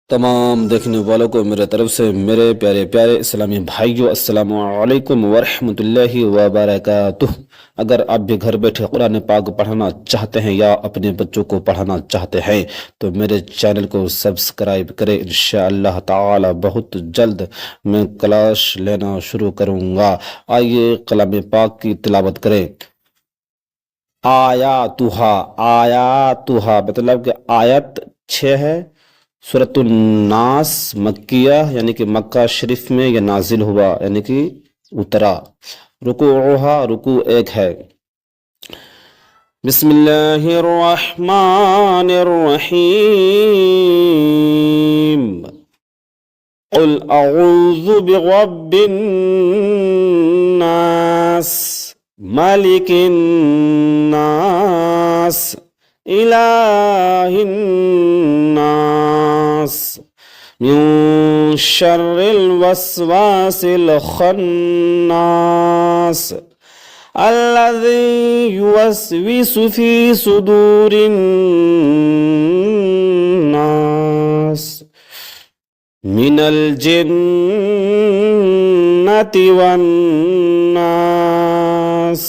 तमाम देखने वालों को मेरे तरफ से मेरे प्यारे प्यारे इस्लामी भाइयों अस्सलामु अलैकुम वरहमतुल्लाहि वबरकातुह। अगर आप भी घर बैठे कुरान पाक पढ़ना चाहते हैं या अपने बच्चों को पढ़ाना चाहते हैं तो मेरे चैनल को सब्सक्राइब करें। इंशाअल्लाह ताला बहुत जल्द मैं क्लास लेना शुरू करूँगा। आइए कलाम पाक की तिलावत करें। आयातुहा, आयातुहा मतलब कि आयत 6 है। सूरतुन नास मक्किया यानी कि मक्का शरीफ में यह नाजिल हुआ यानी कि उतरा। रुकूहा रुकू 1 है। बिस्मिल्लाहिर रहमानिर रहीम। कुल अऊज़ु बिरब्बिन नास मालिकिन नास इलाहिन नास मिन शर्रिल वस्वासिल खन्नास अल्लज़ी युवस्विसु फी सुदूरिन नास मिनल जिन्नति वन नास।